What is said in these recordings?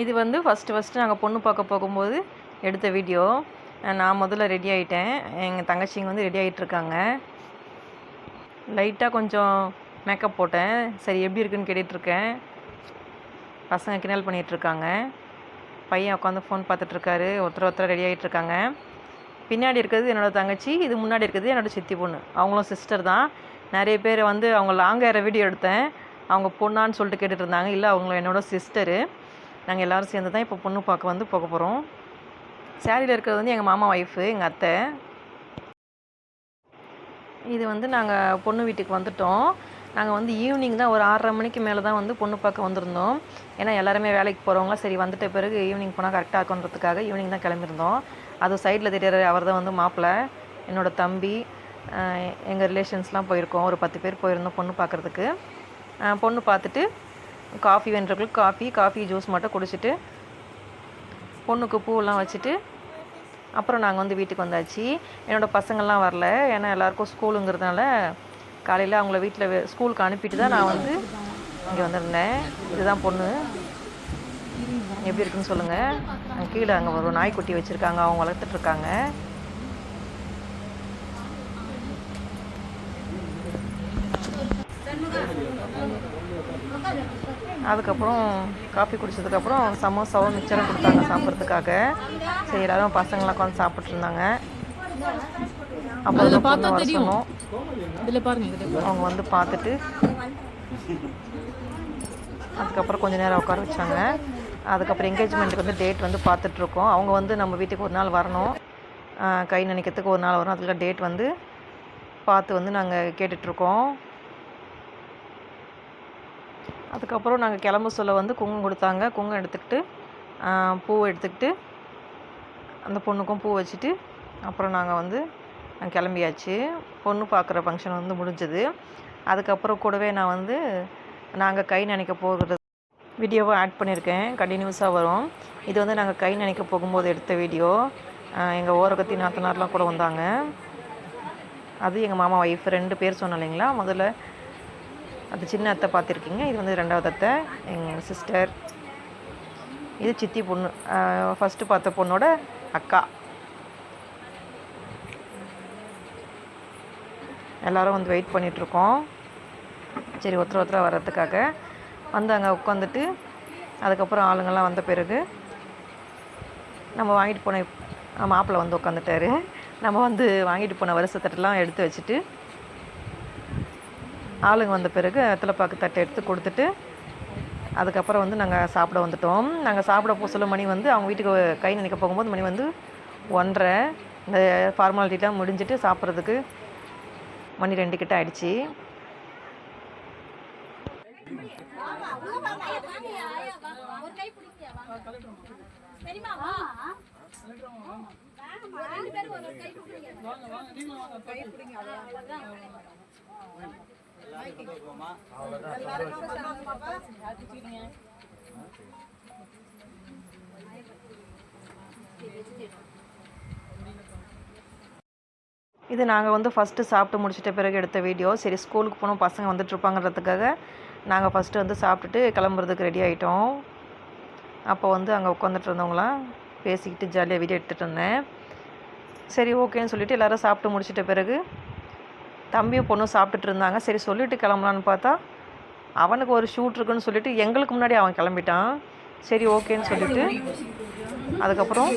இது வந்து ஃபஸ்ட்டு நாங்கள் பொண்ணு பார்க்க போகும்போது எடுத்த வீடியோ. நான் முதல்ல ரெடி ஆகிட்டேன். எங்கள் தங்கச்சிங்க வந்து ரெடி ஆகிட்டுருக்காங்க. லைட்டாக கொஞ்சம் மேக்கப் போட்டேன். சரி எப்படி இருக்குன்னு கேட்டுட்ருக்கேன். பசங்க கிண்டல் பண்ணிகிட்ருக்காங்க. பையன் உட்காந்து ஃபோன் பார்த்துட்ருக்காரு. ஒருத்தர் ரெடி ஆகிட்ருக்காங்க. பின்னாடி இருக்கிறது என்னோடய தங்கச்சி, இது முன்னாடி இருக்கிறது என்னோடய சித்தி பொண்ணு. அவங்களும் சிஸ்டர் தான். நிறைய பேர் வந்து அவங்க லாங் ஹேர் வீடியோ எடுத்தேன். அவங்க பொண்ணான்னு சொல்லிட்டு கேட்டுட்டு இருந்தாங்க. இல்லை, அவங்க என்னோடய சிஸ்டரு. நாங்கள் எல்லோரும் சேர்ந்து தான் இப்போ பொண்ணு பார்க்க வந்து போக போகிறோம். சாரியில் இருக்கிறது வந்து எங்கள் மாமா ஒய்ஃபு, எங்கள் அத்தை. இது வந்து நாங்கள் பொண்ணு வீட்டுக்கு வந்துவிட்டோம். நாங்கள் வந்து ஈவினிங் தான் ஒரு 6:30 மணிக்கு மேலே தான் வந்து பொண்ணு பார்க்க வந்திருந்தோம். ஏன்னா எல்லாருமே வேலைக்கு போகிறவங்களாம் சரி வந்துட்ட பிறகு ஈவினிங் போனால் கரெக்டாக இருக்குன்றதுக்காக ஈவினிங் தான் கிளம்பியிருந்தோம். அது சைடில் தெரியாத அவர் தான் வந்து மாப்பிள்ளை, என்னோடய தம்பி, எங்கள் ரிலேஷன்ஸ்லாம் போயிருக்கோம். ஒரு 10 பேர் போயிருந்தோம் பொண்ணு பார்க்குறதுக்கு. பொண்ணு பார்த்துட்டு காஃபி வேண்டவங்களுக்கு காஃபி ஜூஸ் மட்டும் குடிச்சிட்டு பொண்ணுக்கு பூவெல்லாம் வச்சுட்டு அப்புறம் நாங்கள் வந்து வீட்டுக்கு வந்தாச்சு. என்னோடய பசங்கள்லாம் வரல. ஏன்னா எல்லாேருக்கும் ஸ்கூலுங்கிறதுனால காலையில் அவங்கள வீட்டில் ஸ்கூலுக்கு அனுப்பிட்டு தான் நான் வந்து இங்கே வந்திருந்தேன். இதுதான் பொண்ணு. எப்படி இருக்குன்னு சொல்லுங்கள். கீழே அங்கே ஒரு நாய்க்குட்டி வச்சுருக்காங்க, அவங்க வளர்த்துட்ருக்காங்க. அதுக்கப்புறம் காஃபி குடித்ததுக்கப்புறம் சமோசாவும் மிச்சரும் கொடுத்தாங்க சாப்பிட்றதுக்காக. சரி, எல்லோரும் பசங்களாம் உட்காந்து சாப்பிட்ருந்தாங்க. அப்புறம் பொண்ணு வர சொன்னோம். அவங்க வந்து பார்த்துட்டு அதுக்கப்புறம் கொஞ்சம் நேரம் உட்கார வச்சாங்க. அதுக்கப்புறம் என்கேஜ்மெண்ட்டுக்கு வந்து டேட் வந்து பார்த்துட்ருக்கோம். அவங்க வந்து நம்ம வீட்டுக்கு ஒரு நாள் வரணும், கை நினைக்கிறதுக்கு ஒரு நாள் வரும். அதில் டேட் வந்து பார்த்து வந்து நாங்கள் கேட்டுட்ருக்கோம். அதுக்கப்புறம் நாங்கள் கிளம்ப சொல்ல வந்து குங்குமம் கொடுத்தாங்க. குங்குமம் எடுத்துக்கிட்டு பூ எடுத்துக்கிட்டு அந்த பொண்ணுக்கும் பூ வச்சுட்டு அப்புறம் நாங்கள் வந்து கிளம்பியாச்சு. பொண்ணு பார்க்குற ஃபங்க்ஷன் வந்து முடிஞ்சது. அதுக்கப்புறம் கூடவே நான் வந்து நாங்கள் கை நினைக்க போகிறது வீடியோவை ஆட் பண்ணியிருக்கேன். கண்டினியூஸாக வரும். இது வந்து நாங்கள் கை நினைக்க போகும்போது எடுத்த வீடியோ. எங்கள் ஓரகத்தி நாத்தனார்லாம் கூட வந்தாங்க. அது எங்கள் மாமா ஒய்ஃப் 2 பேர் சொன்னேன் இல்லைங்களா. முதல்ல அது சின்ன அத்தை பார்த்துருக்கீங்க. இது வந்து 2வது அத்தை, எங்கள் சிஸ்டர். இது சித்தி பொண்ணு, ஃபஸ்ட்டு பார்த்த பொண்ணோட அக்கா. எல்லோரும் வந்து வெயிட் பண்ணிகிட்ருக்கோம். சரி, ஒருத்தராக வர்றதுக்காக வந்து அங்கே உட்காந்துட்டு அதுக்கப்புறம் ஆளுங்கள்லாம் வந்த பிறகு நம்ம வாங்கிட்டு போன மாப்பிள்ளை வந்து உட்காந்துட்டாரு. நம்ம வந்து வாங்கிட்டு போன வருஷத்தட்டெல்லாம் எடுத்து வச்சுட்டு ஆளுங்க வந்த பிறகு வெத்தலைப்பாக்கு தட்டை எடுத்து கொடுத்துட்டு அதுக்கப்புறம் வந்து நாங்கள் சாப்பிட வந்துட்டோம். நாங்கள் சாப்பிட போக சொல்ல மணி வந்து அவங்க வீட்டுக்கு கை நினைக்க போகும்போது மணி வந்து 1:30. இந்த ஃபார்மாலிட்டிலாம் முடிஞ்சிட்டு சாப்பிட்றதுக்கு மணி 2 கிட்ட ஆயிடுச்சு. இது நாங்கள் வந்து ஃபஸ்ட்டு சாப்பிட்டு முடிச்சிட்ட பிறகு எடுத்த வீடியோ. சரி, ஸ்கூலுக்கு போனோம், பசங்க வந்துட்டுருப்பாங்கிறதுக்காக நாங்கள் ஃபஸ்ட்டு வந்து சாப்பிட்டுட்டு கிளம்புறதுக்கு ரெடி ஆகிட்டோம். அப்போ வந்து அங்கே உட்காந்துட்டு இருந்தவங்களாம் பேசிக்கிட்டு ஜாலியாக வீடியோ எடுத்துகிட்டு இருந்தேன். சரி, ஓகேன்னு சொல்லிவிட்டு எல்லோரும் சாப்பிட்டு முடிச்சிட்ட பிறகு தம்பியும் பொண்ணும் சாப்பிட்டுட்டு இருந்தாங்க. சரி, சொல்லிவிட்டு கிளம்பலான்னு பார்த்தா அவனுக்கு ஒரு ஷூட் இருக்குன்னு சொல்லிவிட்டு எங்களுக்கு முன்னாடி அவன் கிளம்பிட்டான். சரி, ஓகேன்னு சொல்லிவிட்டு அதுக்கப்புறம்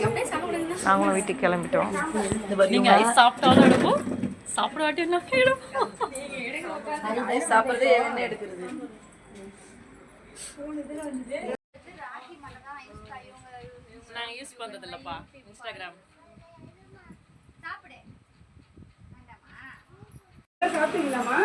நாங்களும் வீட்டுக்கு கிளம்பிட்டோம். நான் யூஸ் பண்றது இல்லப்பா இன்ஸ்டாகிராம். சாப்பிட்டீங்களாமா?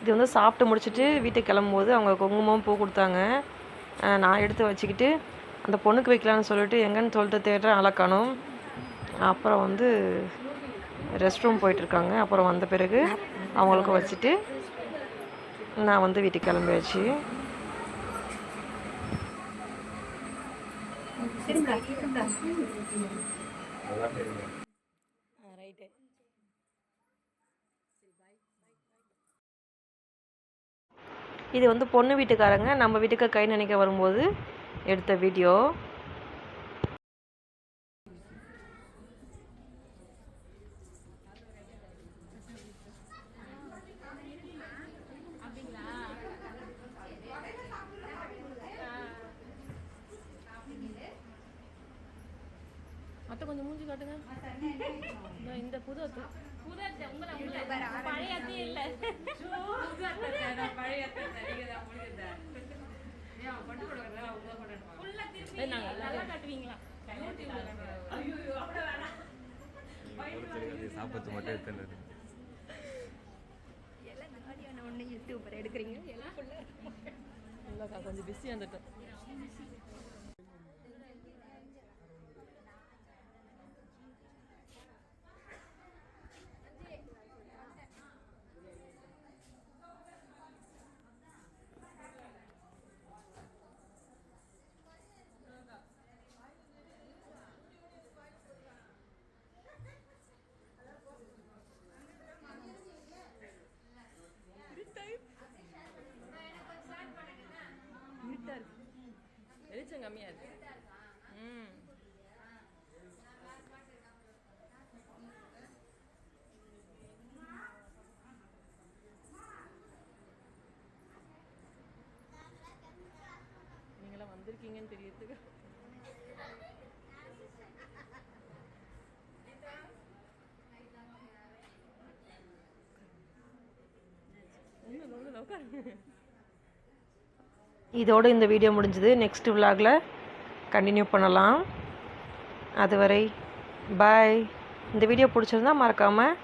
இது வந்து சாப்பிட்டு முடிச்சுட்டு வீட்டுக்கு கிளம்பும்போது அவங்க குங்குமம் பூ கொடுத்தாங்க. நான் எடுத்து வச்சுக்கிட்டு அந்த பொண்ணுக்கு வைக்கலான்னு சொல்லிட்டு எங்கன்னு சொல்லிட்டு தேடுறேன், அழக்கானோம். அப்புறம் வந்து ரெஸ்ட் ரூம் போயிட்டுருக்காங்க. அப்புறம் வந்த பிறகு அவங்களுக்கு வச்சுட்டு நான் வந்து வீட்டுக்கு கிளம்பியாச்சு. ரைட்டு. இது வந்து பொண்ணு வீட்டுக்காரங்க நம்ம வீட்டுக்கு கை நினைக்க வரும்போது எடுத்த வீடியோ. அத்தை கொஞ்சம் மூஞ்சி காட்டுங்க. இந்த புது அத்தை பழைய அத்தையே இல்ல. பழைய அத்தை காட்டுவீங்களா? சாப்பிட்டு மட்டும் எடுத்துட்டு யூடியூபர் எடுக்கிறீங்க இல்லைக்கா கொஞ்சம் பிஸியாக இருந்துட்டேன். வெளிச்சம் கம்மியா இருக்கு. நீங்களாம் வந்திருக்கீங்கன்னு தெரியறதுக்கு இதோடு இந்த வீடியோ முடிஞ்சுது. நெக்ஸ்ட் விலாகில் கண்டினியூ பண்ணலாம். அதுவரை பாய். இந்த வீடியோ பிடிச்சிருந்தா மறக்காமல்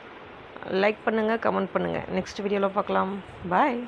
லைக் பண்ணுங்கள், கமெண்ட் பண்ணுங்கள். நெக்ஸ்ட் வீடியோவில் பார்க்கலாம். பாய்.